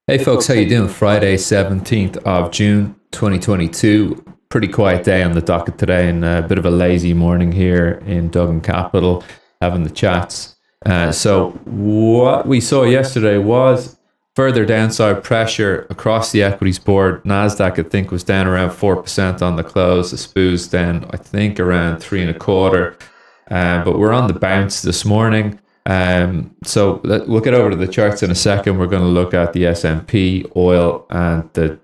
Hey folks, how you doing? Friday, 17th of June, 2022. Pretty quiet day on the docket today and a bit of a lazy morning here in Dublin Capital, having the chats. So what we saw yesterday was further downside pressure across the equities board. Nasdaq, I think, was down around 4% on the close. The SPOO's down, I think, around three and a quarter. But we're on the bounce this morning. We'll get over to the charts in a second. We're going to look at the S&P, oil, and the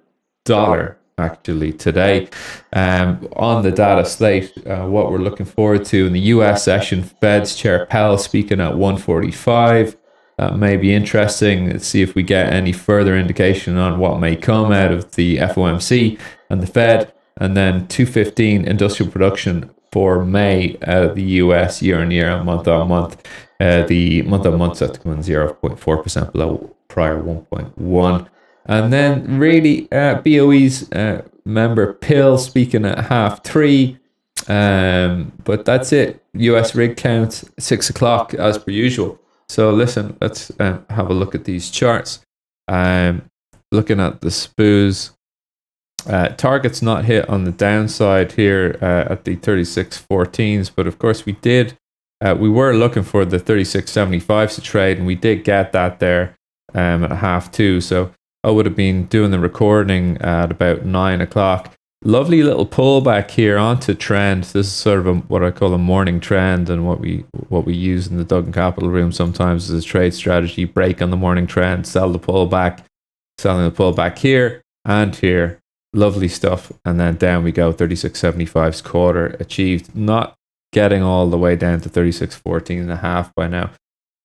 dollar actually today. On the data slate, what we're looking forward to in the US session, Fed's Chair Powell speaking at 1:45. That may be interesting. Let's see if we get any further indication on what may come out of the FOMC and the Fed. And then 2:15 industrial production for May out of the US year on year and month on month. The month on month set to come in 0.4% below prior 1.1. And then really BOE's member Pill speaking at 3:30. But that's it. US rig count 6 o'clock as per usual. So listen, let's have a look at these charts. Looking at the SPOOs. Targets not hit on the downside here at the 36.14s, but of course we were looking for the 36.75s to trade, and we did get that there at 2:30. So I would have been doing the recording at about 9 o'clock. Lovely little pullback here onto trend. This is sort of what I call a morning trend, and what we use in the Dublin Capital room sometimes as a trade strategy. Break on the morning trend, sell the pullback, selling the pullback here and here. Lovely stuff. And then down we go. 36.75's quarter achieved. Not getting all the way down to 36.14 and a half by now.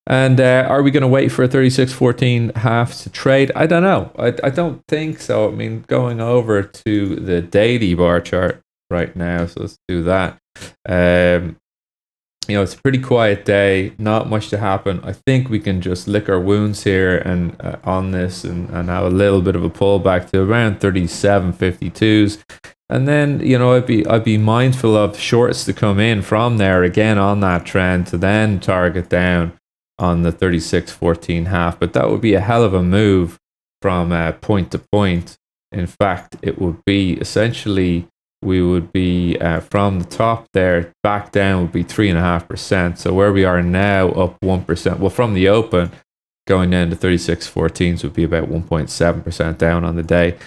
And are we going to wait for a 36.14 half to trade? I don't know. I don't think so. I mean, going over to the daily bar chart right now. So let's do that. It's a pretty quiet day. Not much to happen. I think we can just lick our wounds here and on this and have a little bit of a pullback to around 37.52s. And then, I'd be mindful of shorts to come in from there again on that trend to then target down on the 36.14 half. But that would be a hell of a move from point to point. In fact, it would be essentially, we would be from the top there back down would be 3.5%. So where we are now up 1%. Well, from the open going down to 36.14s would be about 1.7% down on the day.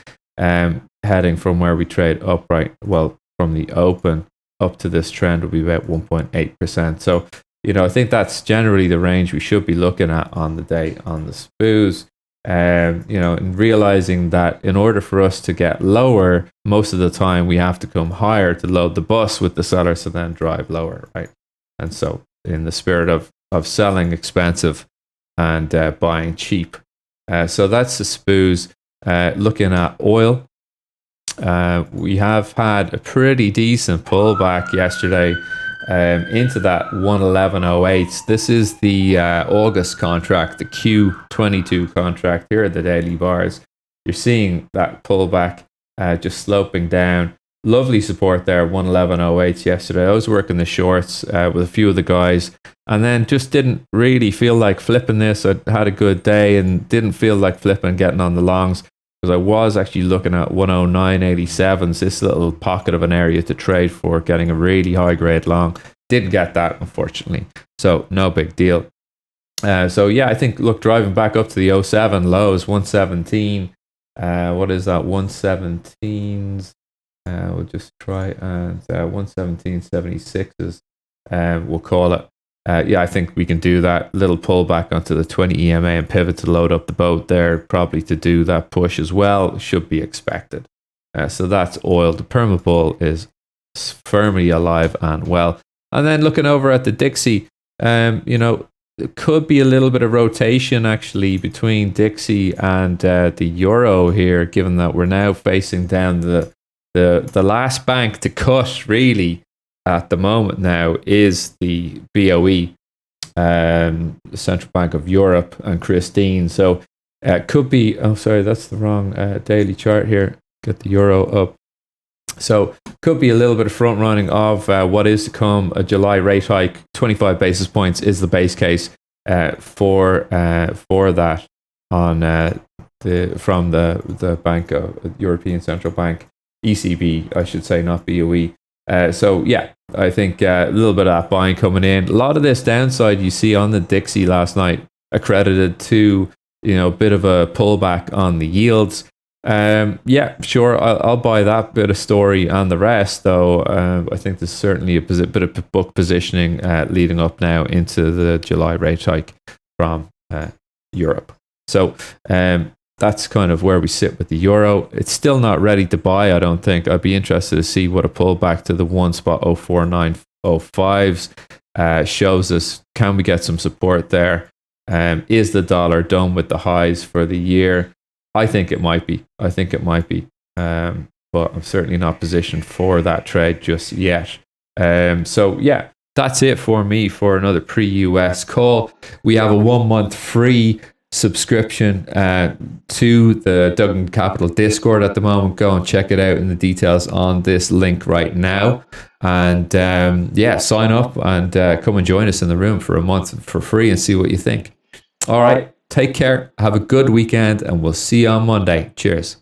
Heading from where we trade up from the open up to this trend will be about 1.8%. So, I think that's generally the range we should be looking at on the day on the SPOOs. And realizing that in order for us to get lower, most of the time we have to come higher to load the bus with the sellers to then drive lower, right? And so in the spirit of selling expensive and buying cheap. So that's the SPOOs. Looking at oil, we have had a pretty decent pullback yesterday into that 111.08. This is the August contract, the Q22 contract. Here are the daily bars. You're seeing that pullback just sloping down. Lovely support there, 111.08 yesterday. I was working the shorts with a few of the guys and then just didn't really feel like flipping this. I had a good day and didn't feel like flipping, getting on the longs, because I was actually looking at 109.87s, this little pocket of an area to trade for, getting a really high grade long. Didn't get that, unfortunately. So no big deal. I think, driving back up to the 07 lows, 117. What is that? 117s. We'll just try and 117.76s. We'll call it. I think we can do that little pullback onto the 20 EMA and pivot to load up the boat there, probably to do that push as well, should be expected. So that's oil. The perma bull is firmly alive and well. And then looking over at the Dixie, there could be a little bit of rotation actually between Dixie and the euro here, given that we're now facing down the last bank to cut really at the moment now is the BOE, the Central Bank of Europe, and Christine. So it could be, that's the wrong daily chart here. Get the euro up. So could be a little bit of front running of what is to come. A July rate hike, 25 basis points is the base case for that. on from the bank of European Central Bank, ECB, I should say, not BOE. So yeah, I think a little bit of that buying coming in. A lot of this downside you see on the Dixie last night accredited to a bit of a pullback on the yields. Yeah, sure, I'll buy that bit of story and the rest, though. I think there's certainly a bit of book positioning leading up now into the July rate hike from Europe. So that's kind of where we sit with the euro. It's still not ready to buy, I don't think. I'd be interested to see what a pullback to the 1.04905s shows us. Can we get some support there? Is the dollar done with the highs for the year? I think it might be. But I'm certainly not positioned for that trade just yet. So yeah, that's it for me for another pre-US call. We have a 1 month free subscription to the Duggan Capital Discord at the moment. Go and check it out in the details on this link right now. And yeah, sign up and come and join us in the room for a month for free and see what you think. All right, take care. Have a good weekend and we'll see you on Monday. Cheers.